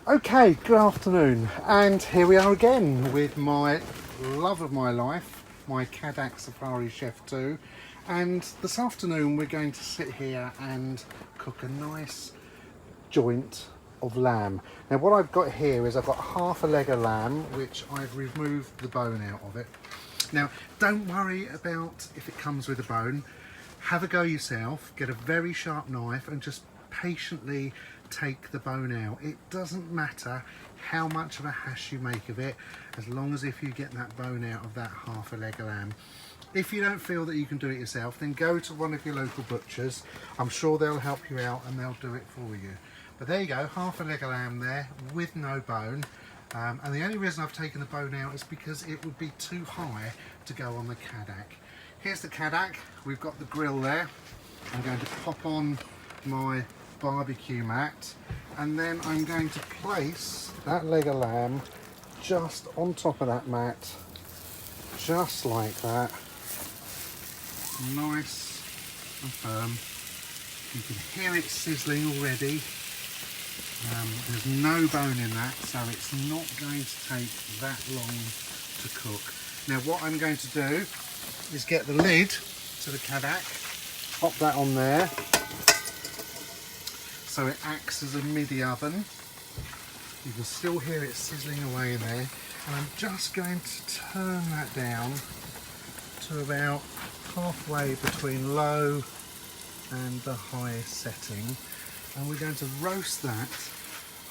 Okay, good afternoon, and here we are again with my love of my life, my Cadac Safari Chef 2, and this afternoon we're going to sit here and cook a nice joint of lamb. Now what I've got here is I've got half a leg of lamb which I've removed the bone out of it. Now don't worry about if it comes with a bone, have a go yourself, get a very sharp knife and just patiently take the bone out. It doesn't matter how much of a hash you make of it, as long as if you get that bone out of that half a leg of lamb. If you don't feel that you can do it yourself, then go to one of your local butchers. I'm sure they'll help you out and they'll do it for you. But there you go, half a leg of lamb there with no bone. And the only reason I've taken the bone out is because it would be too high to go on the Cadac. Here's the Cadac, we've got the grill there. I'm going to pop on my barbecue mat and then I'm going to place that leg of lamb just on top of that mat, just like that, nice and firm. You can hear it sizzling already. There's no bone in that, so it's not going to take that long to cook. Now what I'm going to do is get the lid to the Cadac, pop that on there so it acts as a midi oven. You can still hear it sizzling away in there, and I'm just going to turn that down to about halfway between low and the highest setting, and we're going to roast that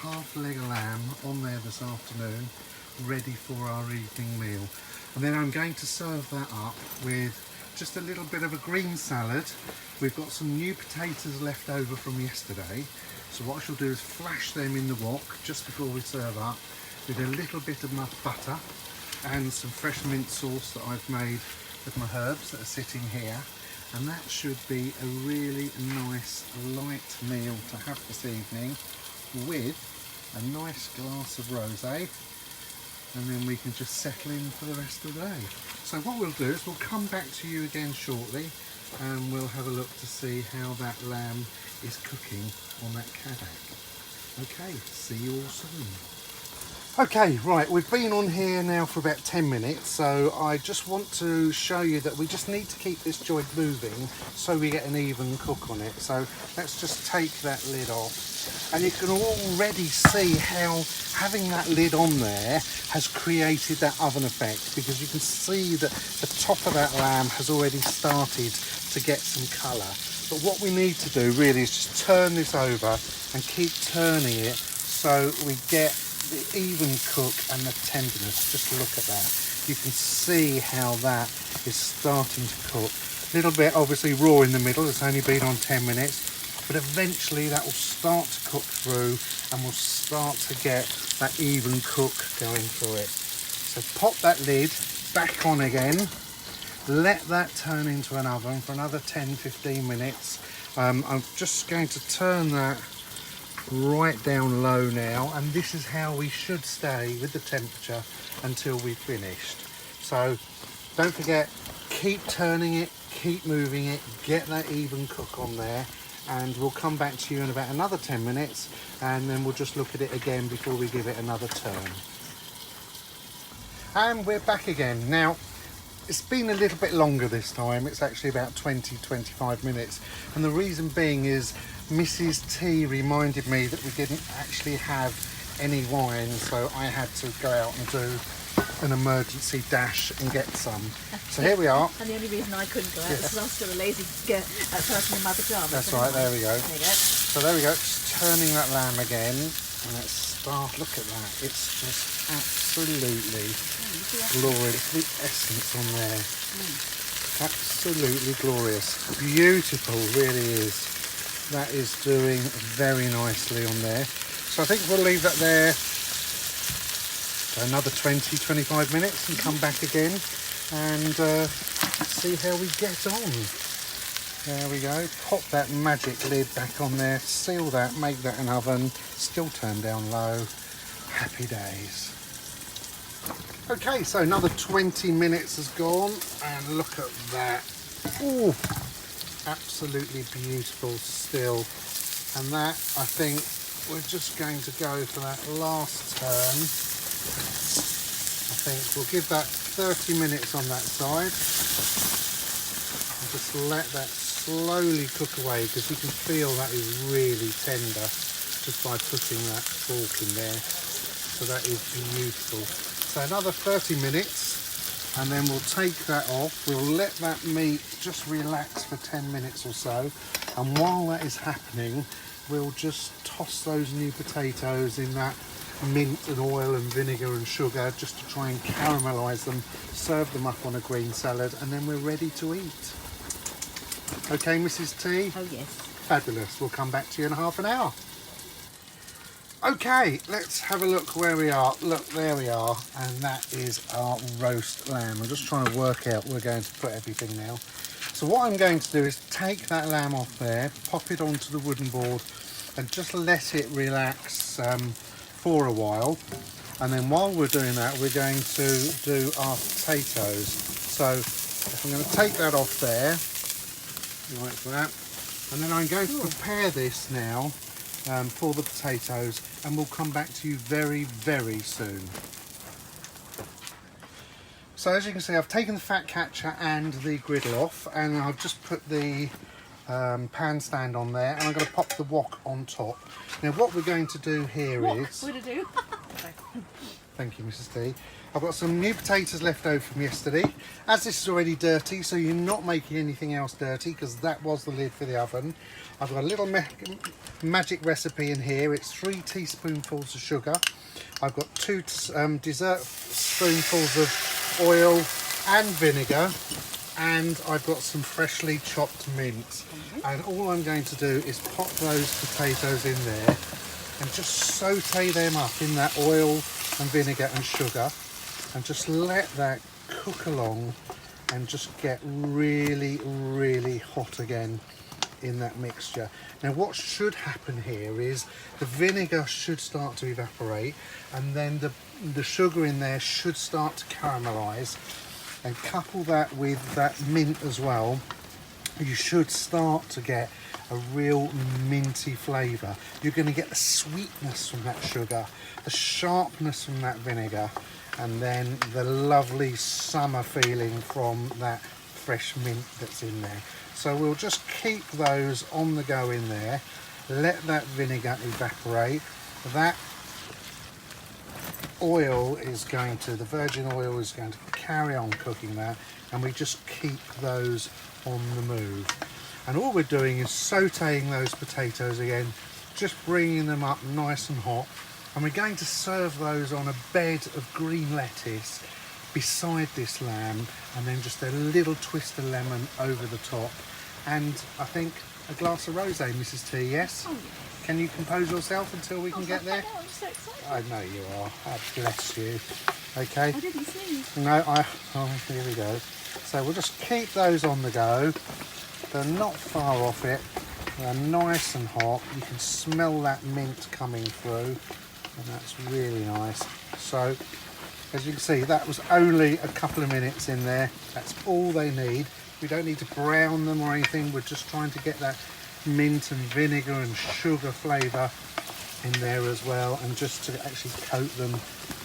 half leg of lamb on there this afternoon, ready for our evening meal. And then I'm going to serve that up with just a little bit of a green salad. We've got some new potatoes left over from yesterday, so what I shall do is flash them in the wok just before we serve up with a little bit of my butter and some fresh mint sauce that I've made with my herbs that are sitting here, and that should be a really nice light meal to have this evening with a nice glass of rosé, and then we can just settle in for the rest of the day. So what we'll do is we'll come back to you again shortly and we'll have a look to see how that lamb is cooking on that Cadac. Okay, see you all soon. Okay, right, we've been on here now for about 10 minutes, so I just want to show you that we just need to keep this joint moving so we get an even cook on it. So let's just take that lid off, and you can already see how having that lid on there has created that oven effect, because you can see that the top of that lamb has already started to get some colour. But what we need to do really is just turn this over and keep turning it so we get the even cook and the tenderness. Just look at that. You can see how that is starting to cook. A little bit obviously raw in the middle, it's only been on 10 minutes, but eventually that will start to cook through and we'll start to get that even cook going through it. So pop that lid back on again, let that turn into an oven for another 10-15 minutes. I'm just going to turn that right down low now, and this is how we should stay with the temperature until we've finished. So don't forget, keep turning it, keep moving it, get that even cook on there, and we'll come back to you in about another 10 minutes and then we'll just look at it again before we give it another turn. And we're back again. Now it's been a little bit longer this time, it's actually about 20-25 minutes, and the reason being is Mrs. T reminded me that we didn't actually have any wine, so I had to go out and do an emergency dash and get some. So here we are. And the only reason I couldn't go out was because I'm still a lazy person in my pyjamas. That's right, there we go. There you go. So there we go, just turning that lamb again, and let's start, look at that, it's just absolutely glorious. The essence on there, absolutely glorious, beautiful, really is. That is doing very nicely on there. So I think we'll leave that there for another 20-25 minutes and come back again and see how we get on. There we go, pop that magic lid back on there, seal that, make that an oven, still turn down low. Happy days. Okay, so another 20 minutes has gone, and look at that. Ooh, absolutely beautiful still. And that, I think, we're just going to go for that last turn. I think we'll give that 30 minutes on that side. And just let that slowly cook away, because you can feel that is really tender just by putting that fork in there. So that is beautiful. So another 30 minutes and then we'll take that off. We'll let that meat just relax for 10 minutes or so. And while that is happening, we'll just toss those new potatoes in that mint and oil and vinegar and sugar just to try and caramelise them, serve them up on a green salad, and then we're ready to eat. Okay, Mrs. T? Oh yes. Fabulous. We'll come back to you in half an hour. Okay, let's have a look where we are. Look, there we are, and that is our roast lamb. I'm just trying to work out where we're going to put everything now. So what I'm going to do is take that lamb off there, pop it onto the wooden board, and just let it relax for a while. And then while we're doing that, we're going to do our potatoes. So if I'm going to take that off there, like that, and then I'm going to prepare this now for the potatoes, and we'll come back to you very, very soon. So as you can see, I've taken the fat catcher and the griddle off, and I've just put the pan stand on there, and I'm going to pop the wok on top. Now what we're going to do here is... What would I do? Thank you, Mrs. T. I've got some new potatoes left over from yesterday. As this is already dirty, so you're not making anything else dirty, because that was the lid for the oven. I've got a little magic recipe in here. It's 3 teaspoonfuls of sugar. I've got 2 dessert spoonfuls of oil and vinegar, and I've got some freshly chopped mint. And all I'm going to do is pop those potatoes in there and just saute them up in that oil and vinegar and sugar, and just let that cook along and just get really, really hot again in that mixture. Now what should happen here is the vinegar should start to evaporate, and then the sugar in there should start to caramelise, and couple that with that mint as well, you should start to get a real minty flavour. You're going to get the sweetness from that sugar, the sharpness from that vinegar, and then the lovely summer feeling from that fresh mint that's in there. So we'll just keep those on the go in there, let that vinegar evaporate. That oil is going to, the virgin oil is going to carry on cooking that, and we just keep those on the move. And all we're doing is sauteing those potatoes again, just bringing them up nice and hot, and we're going to serve those on a bed of green lettuce beside this lamb, and then just a little twist of lemon over the top, and I think a glass of rosé, Mrs. T, yes? Oh, yes. Can you compose yourself until we can get there? I'm so excited. I know you are. Oh, bless you. Okay. I didn't see. No, oh, here we go. So we'll just keep those on the go. They're not far off it. They're nice and hot. You can smell that mint coming through, and that's really nice. So, as you can see, that was only a couple of minutes in there. That's all they need. We don't need to brown them or anything. We're just trying to get that mint and vinegar and sugar flavour in there as well, and just to actually coat them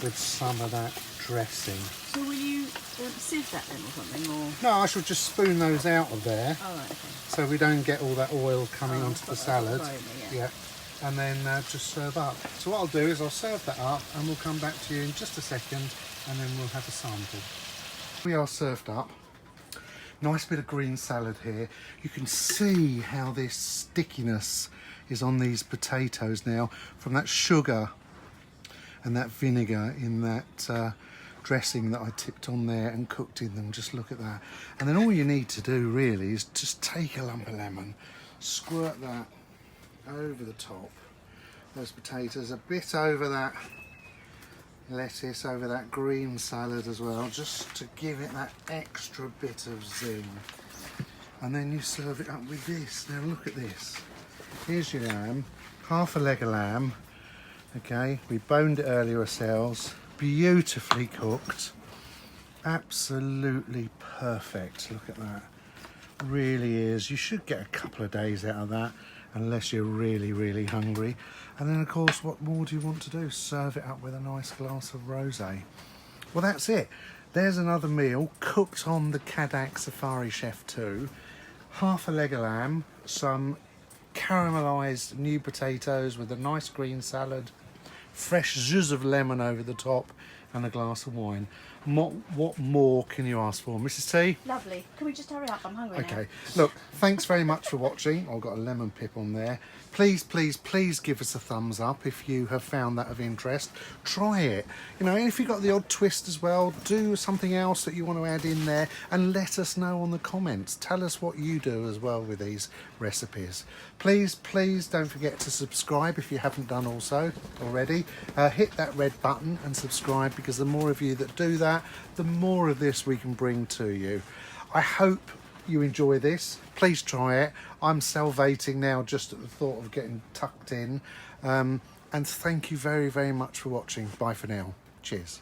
with some of that dressing. So will you sieve that then or something? Or? No, I should just spoon those out of there. Oh, right, okay. So we don't get all that oil coming onto the salad. Yeah. And then just serve up. So what I'll do is I'll serve that up, and we'll come back to you in just a second, and then we'll have a sample. We are served up. Nice bit of green salad here. You can see how this stickiness is on these potatoes now from that sugar and that vinegar in that dressing that I tipped on there and cooked in them. Just look at that. And then all you need to do really is just take a lump of lemon, squirt that over the top, those potatoes, a bit over that lettuce, over that green salad as well, just to give it that extra bit of zing. And then you serve it up with this. Now look at this. Here's your lamb, half a leg of lamb. Okay, we boned it earlier ourselves, beautifully cooked, absolutely perfect. Look at that, really is. You should get a couple of days out of that, unless you're really, really hungry. And then of course, what more do you want to do? Serve it up with a nice glass of rosé. Well, that's it. There's another meal cooked on the Cadac Safari Chef 2. Half a leg of lamb, some caramelised new potatoes with a nice green salad, fresh zhuzh of lemon over the top, and a glass of wine. What more can you ask for, Mrs. T? Lovely. Can we just hurry up? I'm hungry now. Okay, look, thanks very much for watching. I've got a lemon pip on there. Please, please, please give us a thumbs up if you have found that of interest. Try it. You know, if you've got the odd twist as well, do something else that you want to add in there and let us know on the comments. Tell us what you do as well with these recipes. Please, please don't forget to subscribe if you haven't done also already. Hit that red button and subscribe, because the more of you that do that, the more of this we can bring to you. I hope you enjoy this. Please try it. I'm salivating now just at the thought of getting tucked in. And thank you very, very much for watching. Bye for now. Cheers.